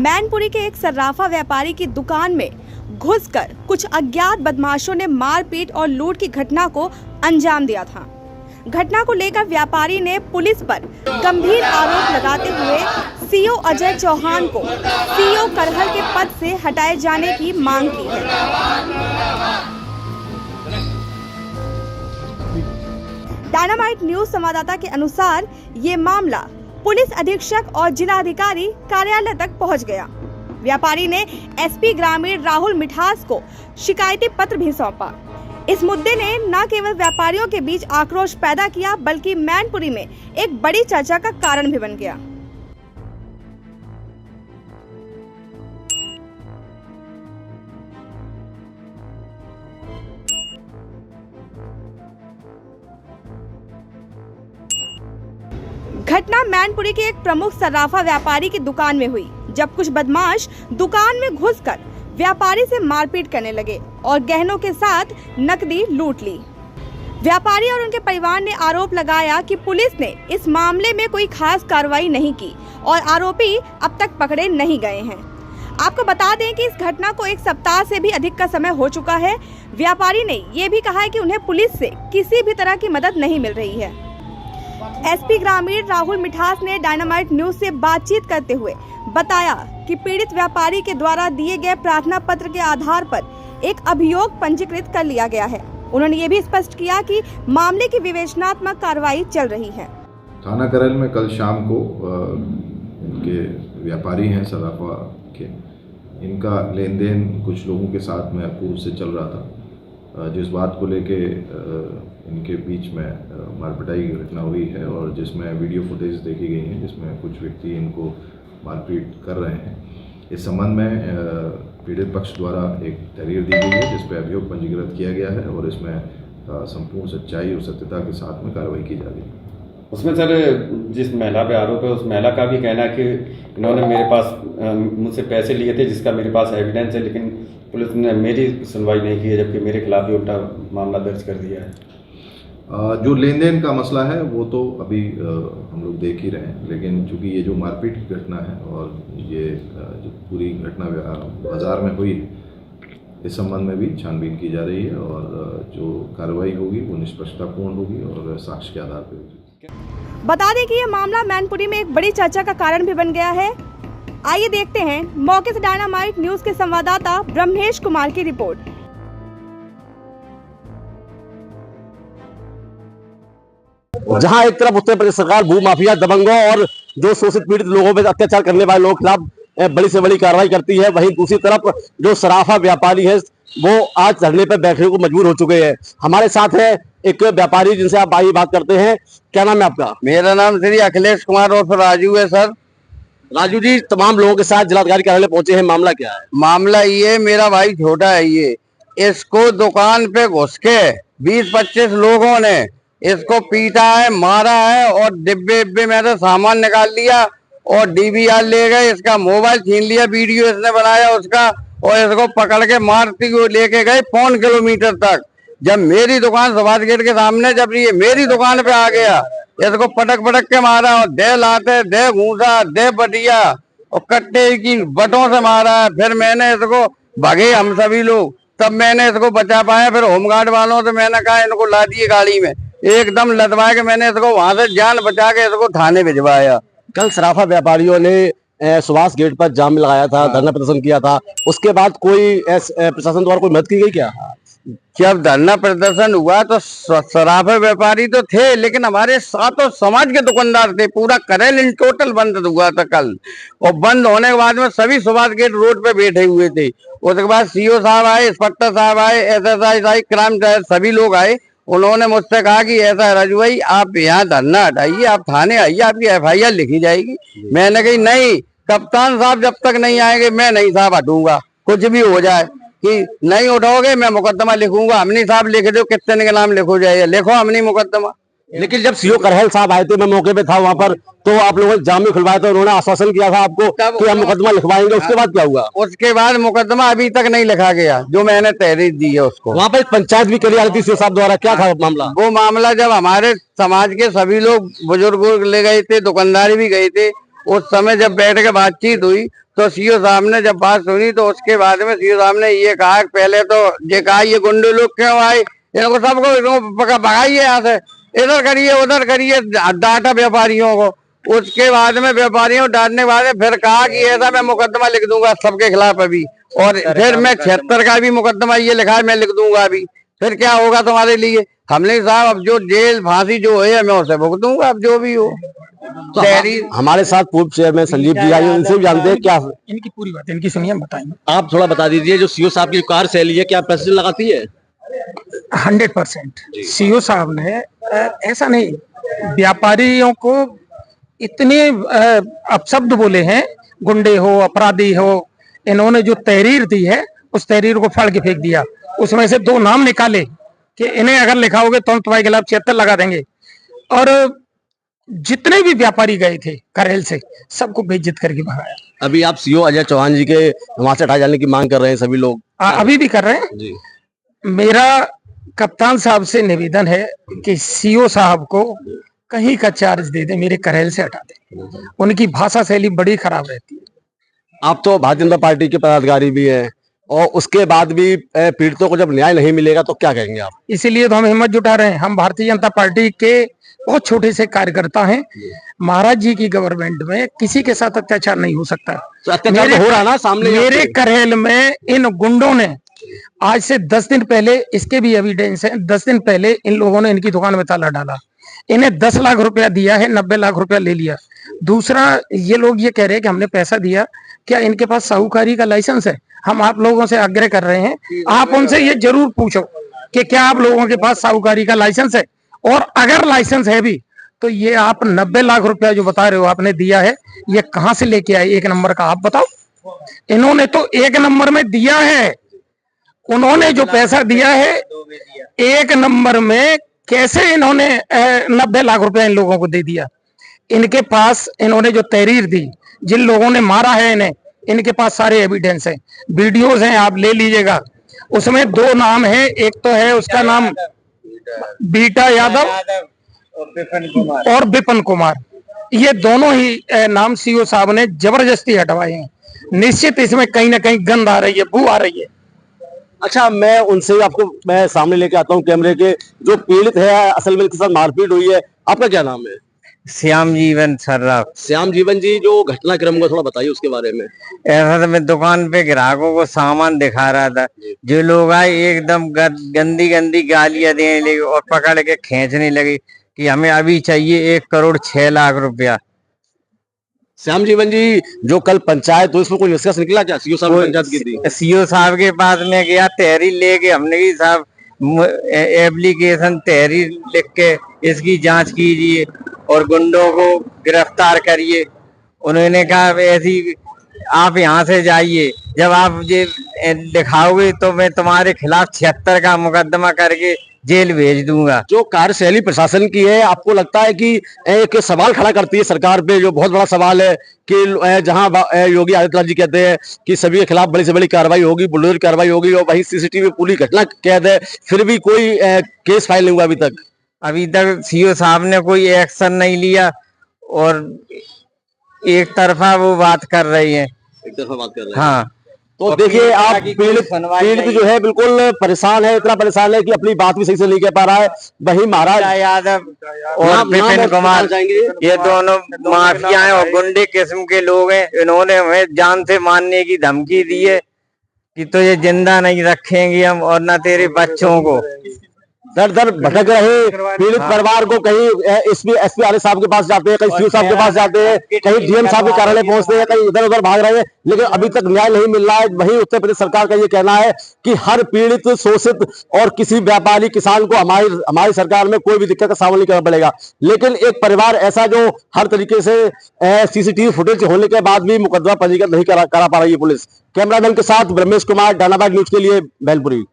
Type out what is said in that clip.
मैनपुरी के एक सर्राफा व्यापारी की दुकान में घुसकर कुछ अज्ञात बदमाशों ने मारपीट और लूट की घटना को अंजाम दिया था। घटना को लेकर व्यापारी ने पुलिस पर गंभीर आरोप लगाते हुए सीओ अजय चौहान को सीओ करहल के पद से हटाए जाने की मांग की है। डायनामाइट न्यूज संवाददाता के अनुसार ये मामला पुलिस अधीक्षक और जिलाधिकारी कार्यालय तक पहुंच गया। व्यापारी ने एसपी ग्रामीण राहुल मिठास को शिकायती पत्र भी सौंपा। इस मुद्दे ने न केवल व्यापारियों के बीच आक्रोश पैदा किया बल्कि मैनपुरी में एक बड़ी चर्चा का कारण भी बन गया। घटना मैनपुरी के एक प्रमुख सर्राफा व्यापारी की दुकान में हुई, जब कुछ बदमाश दुकान में घुसकर व्यापारी से मारपीट करने लगे और गहनों के साथ नकदी लूट ली। व्यापारी और उनके परिवार ने आरोप लगाया कि पुलिस ने इस मामले में कोई खास कार्रवाई नहीं की और आरोपी अब तक पकड़े नहीं गए हैं। आपको बता दें कि इस घटना को एक सप्ताह से भी अधिक का समय हो चुका है। व्यापारी ने ये भी कहा है कि उन्हें पुलिस से किसी भी तरह की मदद नहीं मिल रही है। एसपी ग्रामीण राहुल मिठास ने डायनामाइट न्यूज से बातचीत करते हुए बताया कि पीड़ित व्यापारी के द्वारा दिए गए प्रार्थना पत्र के आधार पर एक अभियोग पंजीकृत कर लिया गया है। उन्होंने ये भी स्पष्ट किया कि मामले की विवेचनात्मक कार्रवाई चल रही है। थाना करहल में कल शाम को इनके व्यापारी हैं सर्राफा के, इनका लेन देन कुछ लोगों के साथ में पूर्व से चल रहा था, जिस बात को लेके इनके बीच में मारपिटाई की घटना हुई है और जिसमें वीडियो फुटेज देखी गई है जिसमें कुछ व्यक्ति इनको मारपीट कर रहे हैं। इस संबंध में पीड़ित पक्ष द्वारा एक तहरीर दी गई है जिस पर अभियोग पंजीकृत किया गया है और इसमें संपूर्ण सच्चाई और सत्यता के साथ में कार्रवाई की जा रही है। उसमें सर जिस महिला पे आरोप है उस महिला का भी कहना है कि इन्होंने मेरे पास मुझसे पैसे लिए थे जिसका मेरे पास एविडेंस है, लेकिन पुलिस ने मेरी सुनवाई नहीं की है, जबकि मेरे खिलाफ भी उल्टा मामला दर्ज कर दिया है। जो लेन देन का मसला है वो तो अभी हम लोग देख ही रहे हैं, लेकिन चूँकि ये जो मारपीट की घटना है और ये जो पूरी घटना बाजार में हुई है, इस संबंध में भी छानबीन की जा रही है और जो कार्रवाई होगी वो निष्पक्षतापूर्ण होगी और साक्ष्य के आधार पर होगी। बता दें कि ये मामला मैनपुरी में एक बड़ी चर्चा का कारण भी बन गया है। आइए देखते हैं मौके से डायनामाइट न्यूज के संवाददाता ब्रह्मेश कुमार की रिपोर्ट। जहां एक तरफ उत्तर प्रदेश सरकार भू माफिया, दबंगों और जो शोषित पीड़ित लोगों पर अत्याचार करने वाले लोगों के खिलाफ बड़ी से बड़ी कार्रवाई करती है, वहीं दूसरी तरफ जो सराफा व्यापारी है वो आज धरने पर बैठने को मजबूर हो चुके हैं। हमारे साथ है एक व्यापारी जिनसे आप आइए बात करते हैं। क्या नाम है आपका? मेरा नाम श्री अखिलेश कुमार और राजू है सर। राजू जी, तमाम लोगों के साथ जिलाधिकारी कार्यालय पहुंचे हैं, मामला क्या है? मामला ये, मेरा भाई छोटा है, ये इसको दुकान पे घुस के 20-25 लोगों ने इसको पीटा है, मारा है और डिब्बे में से सामान निकाल लिया और डीवीआर ले गए, इसका मोबाइल छीन लिया, वीडियो इसने बनाया उसका, और इसको पकड़ के मारती हुए लेके गए 1.25 किलोमीटर तक। जब मेरी दुकान सुभाष गेट के सामने, जब ये मेरी दुकान पे आ गया, इसको पटक के मारा और दे लाते, दे घूसा, दे बटिया और कट्टे की बटों से मारा। फिर मैंने इसको भागे हम सभी लोग, तब मैंने इसको बचा पाया। फिर होमगार्ड वालों से मैंने कहा इनको ला दिए गाड़ी में, एकदम लदवा के मैंने इसको वहां से जान बचा के इसको थाने भिजवाया। कल सराफा व्यापारियों ने सुभाष गेट पर जाम लगाया था, धरना प्रदर्शन किया था, उसके बाद कोई प्रशासन द्वारा कोई मदद की गई क्या? जब धरना प्रदर्शन हुआ तो सराफा व्यापारी तो थे, लेकिन हमारे सातों समाज के दुकानदार थे। पूरा करहल इन टोटल बंद हुआ था कल, और बंद होने के बाद में सभी सुभाष गेट रोड पे बैठे हुए थे। उसके बाद सीओ साहब आए, इंस्पेक्टर साहब आए, एसएसआई क्राइम सभी लोग आए। उन्होंने मुझसे कहा कि ऐसा राजू भाई, आप यहाँ धरना हटाइए, आप थाने आइए, आपकी FIR लिखी जाएगी। मैंने कही नहीं, कप्तान साहब जब तक नहीं आएंगे मैं नहीं साहब हटूंगा, कुछ भी हो जाए, कि नहीं उठाओगे मैं मुकदमा लिखूंगा। हमनी साहब लिख दो, कितने के नाम लिखो जाइए, लिखो हमनी मुकदमा। लेकिन जब सीओ करहल साहब आए थे, मैं मौके पे था वहाँ पर, तो आप लोगों ने जाम में खुलवाया था, उन्होंने आश्वासन किया था आपको कि हम मुकदमा लिखवाएंगे। उसके बाद क्या हुआ? उसके बाद मुकदमा अभी तक नहीं लिखा गया, जो मैंने तहरीर दी है उसको। वहाँ पर पंचायत भी करी थी सीओ साहब द्वारा, क्या था मामला? वो मामला जब हमारे समाज के सभी लोग बुजुर्ग ले गए थे, दुकानदार भी गए थे, उस समय जब बैठ के बातचीत हुई तो सीओ साहब ने जब बात सुनी तो उसके बाद में सीओ साहब ने ये कहा कि पहले तो ये कहा ये गुंडे लोग क्यों आए, इनको सबको भगाइए यहाँ से, इधर करिए उधर करिए, डांटा व्यापारियों को। उसके बाद में व्यापारियों को डांटने के बाद फिर कहा कि ऐसा मैं मुकदमा लिख दूंगा सबके खिलाफ अभी, और फिर मैं 76 का भी मुकदमा ये लिखा है मैं लिख दूंगा अभी, फिर क्या होगा तुम्हारे लिए। हमने साहब अब जो जेल फांसी जो है मैं उसे भुगतूंगा, अब जो भी हो। तो हमारे साथ पूर्व चेयरमैन संजीव जी आए, उनसे भी जानते हैं क्या इनकी पूरी बात इनकी सुनिए, हम बताएंगे। आप थोड़ा बता दीजिए, जो सीओ साहब की कार्यशैली है क्या पैसे लगाती है? 100% सीओ साहब ने ऐसा नहीं, व्यापारियों को इतने अपशब्द बोले हैं, गुंडे हो अपराधी हो, इन्होंने जो तहरीर दी है उस तहरीर को फाड़ के फेंक दिया। उसमें से 2 नाम निकाले कि इन्हें अगर लिखाओगे तो हम तुम्हारे खिलाफ 76 लगा देंगे, और जितने भी व्यापारी गए थे करेल से सबको बेइज्जत करके भगाया। अभी आप सीओ अजय चौहान जी के वहां से हटाए जाने की मांग कर रहे हैं सभी लोग? अभी भी कर रहे हैं जी। मेरा कप्तान साहब से निवेदन है कि सीओ साहब को कहीं का चार्ज दे दे, मेरे करेल से हटा दे। उनकी भाषा शैली बड़ी खराब रहती है। आप तो भारतीय जनता पार्टी के पदाधिकारी भी हैं, और उसके बाद भी पीड़ितों को जब न्याय नहीं मिलेगा तो क्या कहेंगे आप? इसीलिए तो हम हिम्मत जुटा रहे हैं। हम भारतीय जनता पार्टी के बहुत छोटे से कार्यकर्ता हैं। महाराज जी की गवर्नमेंट में किसी के साथ अत्याचार नहीं हो सकता। तो अत्याचार तो हो रहा है ना सामने। मेरे करेल में इन गुंडों ने आज से 10 दिन पहले, इसके भी एविडेंस है, 10 दिन पहले इन लोगों ने इनकी दुकान में ताला डाला, इन्हें 10 लाख रुपया दिया है, 90 लाख रुपया ले लिया। दूसरा, ये लोग ये कह रहे हैं कि हमने पैसा दिया, क्या इनके पास साहूकारी का लाइसेंस है? हम आप लोगों से आग्रह कर रहे हैं, आप उनसे ये जरूर पूछो कि क्या आप लोगों के पास साहूकारी का लाइसेंस है, और अगर लाइसेंस है भी तो ये आप 90 लाख रुपया जो बता रहे हो आपने दिया है, ये कहां से लेके आए 1 नंबर का, आप बताओ। इन्होंने तो 1 नंबर में दिया है, उन्होंने जो पैसा दिया है 1 नंबर में, कैसे इन्होंने 90 लाख रुपया इन लोगों को दे दिया? इनके पास इन्होंने जो तहरीर दी, जिन लोगों ने मारा है इन्हें, इनके पास सारे एविडेंस हैं, वीडियोस हैं, आप ले लीजिएगा। उसमें 2 नाम है, एक तो है उसका नाम बीटा यादव और विपिन कुमार, ये दोनों ही नाम सीओ साहब ने जबरदस्ती हटवाए हैं। निश्चित इसमें कहीं ना कहीं गंध आ रही है, बू आ रही है। अच्छा, मैं उनसे आपको मैं सामने लेके आता हूँ कैमरे के, जो पीड़ित है असल में इनके साथ मारपीट हुई है, आपका क्या नाम है? श्याम जीवन सर्राफ। श्याम जीवन जी, जो घटनाक्रम को थोड़ा बताइए उसके बारे में। ऐसा तो मैं दुकान पे ग्राहकों को सामान दिखा रहा था, जो लोग आए एकदम गंदी गंदी गालियां देने लगे और पकड़ के खींचने लगे कि हमें अभी चाहिए 1 करोड़ 6 लाख रुपया। श्याम जीवन जी, जो कल पंचायत हुई उसमें कोई निष्कर्ष निकला क्या? सीओ साहब ने पंचायत की थी, सीओ साहब के पास में गया, तहरीर लेके हमने भी साहब एप्लीकेशन तहरीर लिख के इसकी जांच कीजिए और गुंडों को गिरफ्तार करिए। उन्होंने कहा ऐसी आप यहाँ से जाइए, जब आप ये दिखाओगे तो मैं तुम्हारे खिलाफ 76 का मुकदमा करके जेल भेज दूंगा। जो कार्यशैली प्रशासन की है, आपको लगता है कि एक सवाल खड़ा करती है सरकार पे, जो बहुत बड़ा सवाल है कि जहां योगी आदित्यनाथ जी कहते हैं कि सभी के खिलाफ बड़ी से बड़ी कार्रवाई होगी, बुलडोजर कार्रवाई होगी, और वहीं सीसीटीवी पूरी घटना कैद है, फिर भी कोई केस फाइल नहीं हुआ अभी तक? अभी तक सीओ साहब ने कोई एक्शन नहीं लिया और एक तरफा वो बात कर रही है, एक तरफा बात कर रहे हैं। हाँ, तो देखिए, आप पीड़ित जो है बिल्कुल परेशान है, इतना परेशान है कि अपनी बात भी सही से नहीं कह पा रहा है। वही महाराज यादव और विपिन कुमार, ये दोनों माफिया हैं और गुंडे किस्म के लोग हैं। इन्होंने हमें जान से मारने की धमकी दी है कि तुझे जिंदा नहीं रखेंगे हम, और न तेरे बच्चों को। दर दर भटक रहे पीड़ित परिवार को, कहीं एसपी आरिफ साहब के पास जाते हैं, कहीं सीओ साहब के पास जाते हैं, कहीं डीएम साहब के कार्यालय पहुंचते हैं, कहीं इधर उधर भाग रहे हैं, लेकिन अभी तक न्याय नहीं मिल रहा है। वहीं उत्तर प्रदेश सरकार का ये कहना है कि हर पीड़ित, शोषित और किसी व्यापारी किसान को हमारी सरकार में कोई भी दिक्कत का सामना नहीं करना पड़ेगा। लेकिन एक परिवार ऐसा जो हर तरीके से सीसीटीवी फुटेज होने के बाद भी मुकदमा पंजीकृत नहीं करा पा रही है पुलिस। कैमरामैन के साथ ब्रह्मेश कुमार, डायनामाइट न्यूज के लिए, भेलपुरी।